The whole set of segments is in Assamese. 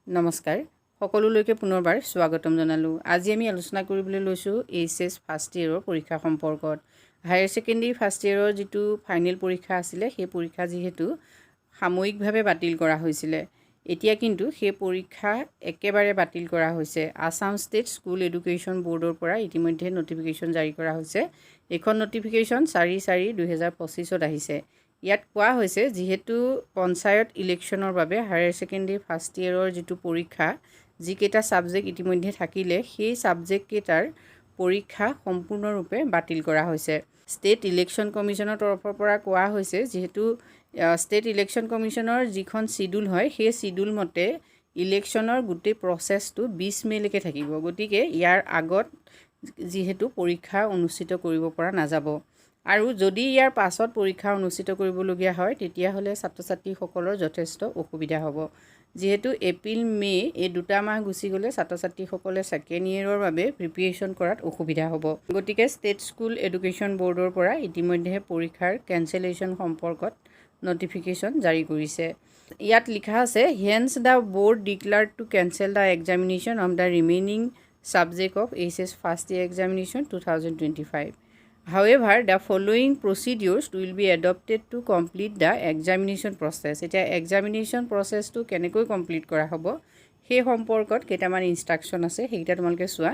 নমস্কাৰ সকলোলৈকে পুনৰবাৰ স্বাগতম জনালো। আজি আমি আলোচনা কৰিবলৈ লৈছোঁ ASSEB ফাৰ্ষ্ট ইয়েৰৰ পৰীক্ষা সম্পৰ্কত। হায়াৰ সেকেন্ডাৰী ফাৰ্ষ্ট ইয়েৰৰ যিটো ফাইনেল পৰীক্ষা আছিলে সেই পৰীক্ষা যেহেতু সাময়িকভাৱে বাতিল কৰা হৈছিলে, এতিয়া কিন্তু সেই পৰীক্ষা একেবাৰে বাতিল কৰা হৈছে। আসাম ষ্টেট স্কুল এডুকেশ্যন বোৰ্ডৰ পৰা ইতিমধ্যে নটিফিকেশ্যন জাৰি কৰা হৈছে। এইখন নটিফিকেশ্যন 4/4/2025ত আহিছে। ইয়াত কোৱা হৈছে যেহেতু পঞ্চায়ত ইলেকশ্যনৰ বাবে হায়াৰ সেকেন্ডাৰী ফাৰ্ষ্ট ইয়েৰৰ যিটো পৰীক্ষা যিকেইটা সাবজেক্ট ইতিমধ্যে থাকিলে সেই সাবজেক্ট কেইটাৰ পৰীক্ষা সম্পূৰ্ণৰূপে বাতিল কৰা হৈছে। ষ্টেট ইলেকশ্যন কমিশ্যনৰ তৰফৰ পৰা কোৱা হৈছে যেহেতু ষ্টেট ইলেকশ্যন কমিশ্যনৰ যিখন শিডিউল হয় সেই শিডিউল মতে ইলেকশ্যনৰ গোটেই প্ৰচেছটো 20 মেলৈকে থাকিব। গতিকে ইয়াৰ আগত যেহেতু পৰীক্ষা অনুষ্ঠিত কৰিব পৰা নাযাব আৰু যদি ইয়াৰ পাছত পৰীক্ষা অনুষ্ঠিত কৰিবলগীয়া হয় তেতিয়াহ'লে ছাত্ৰ ছাত্ৰীসকলৰ যথেষ্ট অসুবিধা হ'ব। যেহেতু এপ্ৰিল মে এই দুটা মাহ গুচি গ'লে ছাত্ৰ ছাত্ৰীসকলে ছেকেণ্ড ইয়েৰৰ বাবে প্ৰিপেৰেশ্যন কৰাত অসুবিধা হ'ব। গতিকে ষ্টেট স্কুল এডুকেশ্যন বোৰ্ডৰ পৰা ইতিমধ্যে পৰীক্ষাৰ কেঞ্চেলেশ্যন সম্পৰ্কত নটিফিকেশ্যন জাৰি কৰিছে। ইয়াত লিখা আছে hence the board declared to cancel the examination of the remaining subject of ASSEB first year examination 2025. However, the following procedures will be adopted to complete the examination process. এতিয়া examination process to কেনেকৈ complete কৰা হ'ব সেই সম্পৰ্কত কেইটামান ইনষ্ট্ৰাকশ্যন আছে, সেইকেইটা তোমালোকে চোৱা।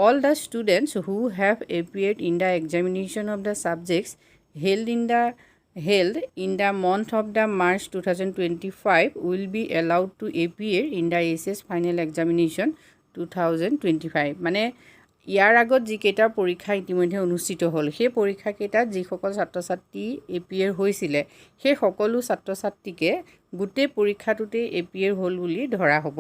All the students who have appeared in the examination of the subjects held in the month of the March 2025 will be allowed to appear in the ASSEB final examination 2025. মানে ইয়াৰ আগত যিকেইটা পৰীক্ষা ইতিমধ্যে অনুষ্ঠিত হ'ল সেই পৰীক্ষাকেইটাত যিসকল ছাত্ৰ ছাত্ৰী এপিয়াৰ হৈছিলে সেই সকলো ছাত্ৰ ছাত্ৰীকে গোটেই পৰীক্ষাটোতে এপিয়াৰ হ'ল বুলি ধৰা হ'ব।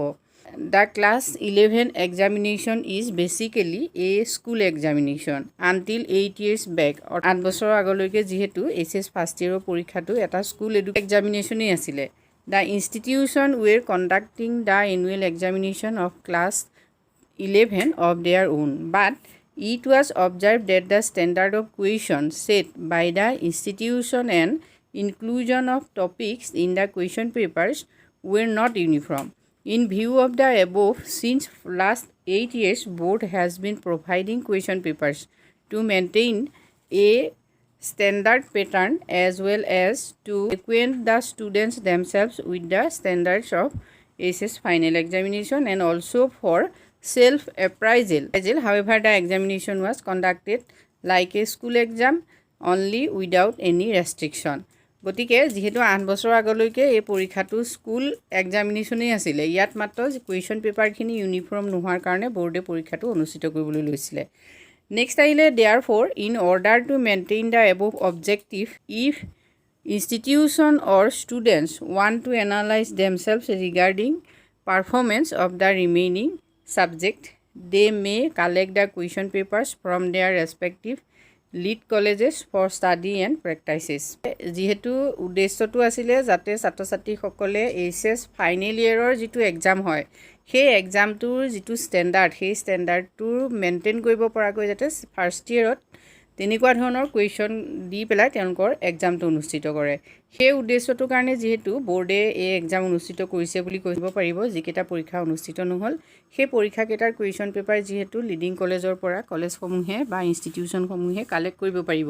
The class 11 examination is basically a school examination until 8 years back. 8 বছৰ আগলৈকে যিহেতু ASSEB ফাৰ্ষ্ট ইয়েৰৰ পৰীক্ষাটো এটা স্কুল এক্সামিনেশ্যনেই আছিলে। The institution were conducting the annual examination of class 11 of their own, but it was observed that the standard of questions set by the institution and inclusion of topics in the question papers were not uniform. In view of the above, since last 8 years, board has been providing question papers to maintain a standard pattern as well as to acquaint the students themselves with the standards of ASSEB final examination and also for self-appraisal. However, the examination was conducted like a school exam only without any restriction. গতিকে যেহেতু 8 বছৰ আগলৈকে এই পৰীক্ষাটো স্কুল এক্সামিনেশ্যনেই আছিলে, ইয়াত মাত্ৰ কুৱেশ্যন পেপাৰখিনি ইউনিফৰ্ম নোহোৱাৰ কাৰণে বৰ্ডে পৰীক্ষাটো অনুষ্ঠিত কৰিবলৈ লৈছিলে। নেক্সট আহিলে therefore in order to maintain the above objective, if institution or students want to analyze themselves regarding performance of the remaining subject, they may collect the question papers from their respective lead colleges for study and practices. যেহেতু উদ্দেশ্যটো আছিলে যাতে ছাত্ৰ ছাত্ৰীসকলে ASSEB ফাইনেল ইয়েৰৰ যিটো এক্সাম হয় সেই এক্সামটোৰ যিটো ষ্টেণ্ডাৰ্ড সেই ষ্টেণ্ডাৰ্ডটো মেইনটেইন কৰিব পৰাকৈ যাতে ফাৰ্ষ্ট ইয়েৰত তেনেকুৱা ধৰণৰ কুৱেশ্যন দি পেলাই তেওঁলোকৰ এক্সামটো অনুষ্ঠিত কৰে। সেই উদ্দেশ্যটোৰ কাৰণে যিহেতু বৰ্ডে এই এক্সাম অনুষ্ঠিত কৰিছে বুলি কৰিব পাৰিব। যিকেইটা পৰীক্ষা অনুষ্ঠিত নহ'ল সেই পৰীক্ষাকেইটাৰ কুৱেশ্যন পেপাৰ যিহেতু লিডিং কলেজৰ পৰা কলেজসমূহে বা ইনষ্টিটিউশ্যনসমূহে কালেক্ট কৰিব পাৰিব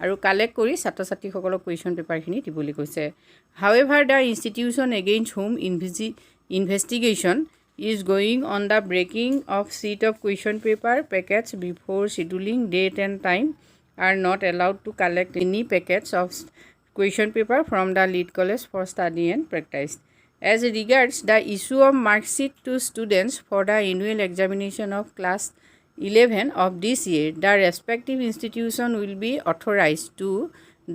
আৰু কালেক্ট কৰি ছাত্ৰ ছাত্ৰীসকলক কুৱেশ্যন পেপাৰখিনি দিবলৈ কৈছে। However, the institution against whom investigation is going on the breaking of sheet of question paper packets before scheduling date and time are not allowed to collect any packets of question paper from the lead college for study and practice. As regards the issue of mark sheet to students for the annual examination of class 11 of this year, the respective institution will be authorized to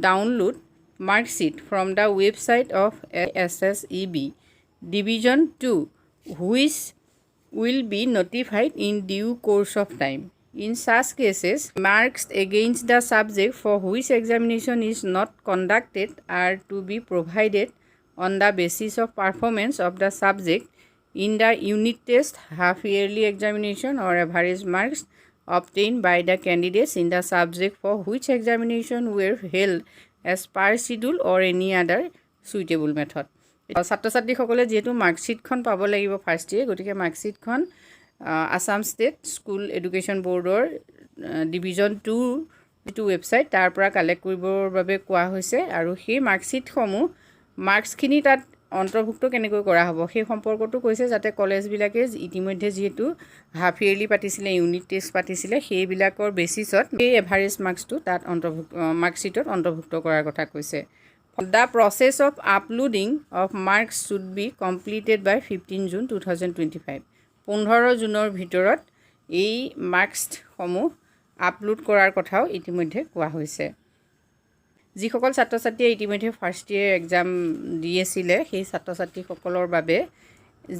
download mark sheet from the website of ASSEB Division 2, which will be notified in due course of time. In such cases, marks against the subject for which examination is not conducted are to be provided on the basis of performance of the subject in the unit test, half-yearly examination or average marks obtained by the candidates in the subject for which examination were held as per schedule or any other suitable method. ছাত্ৰ ছাত্ৰীসকলে যিহেতু মাৰ্কশ্বিটখন পাব লাগিব ফাৰ্ষ্ট ইয়েৰ, গতিকে মাৰ্কশ্বিটখন আছাম ষ্টেট স্কুল এডুকেশ্যন ব'ৰ্ডৰ ডিভিজন 2 যিটো ৱেবছাইট তাৰ পৰা কালেক্ট কৰিবৰ বাবে কোৱা হৈছে। আৰু সেই মাৰ্কশ্বিটসমূহ মাৰ্কছখিনি তাত অন্তৰ্ভুক্ত কেনেকৈ কৰা হ'ব সেই সম্পৰ্কটো কৈছে, যাতে কলেজবিলাকে ইতিমধ্যে যিহেতু হাফ ইয়েৰলি পাতিছিলে, ইউনিট টেষ্ট পাতিছিলে, সেইবিলাকৰ বেচিছত সেই এভাৰেজ মাৰ্কছটো তাত মাৰ্কশ্বিটত অন্তৰ্ভুক্ত কৰাৰ কথা কৈছে। The process of uploading of marks should be completed by 15 June 2025. 15 জুনৰ ভিতৰত এই মাৰ্কছসমূহ আপলোড কৰাৰ কথাও ইতিমধ্যে কোৱা হৈছে। যিসকল ছাত্ৰ ছাত্ৰীয়ে ইতিমধ্যে ফাৰ্ষ্ট ইয়েৰ এক্সাম দি আছিলে সেই ছাত্ৰ ছাত্ৰীসকলৰ বাবে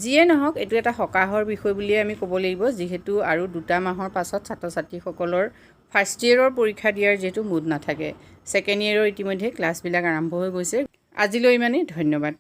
যিয়ে নহওক এইটো এটা সকাহৰ বিষয় বুলিয়ে আমি ক'ব লাগিব, যিহেতু আৰু 2 মাহৰ পাছত ছাত্ৰ ছাত্ৰীসকলৰ ফাৰ্ষ্ট ইয়েৰৰ পৰীক্ষা দিয়াৰ যিহেতু মুড নাথাকে। ছেকেণ্ড ইয়েৰৰ ইতিমধ্যে ক্লাছবিলাক আৰম্ভ হৈ গৈছে। আজিলৈ ইমানেই, ধন্যবাদ।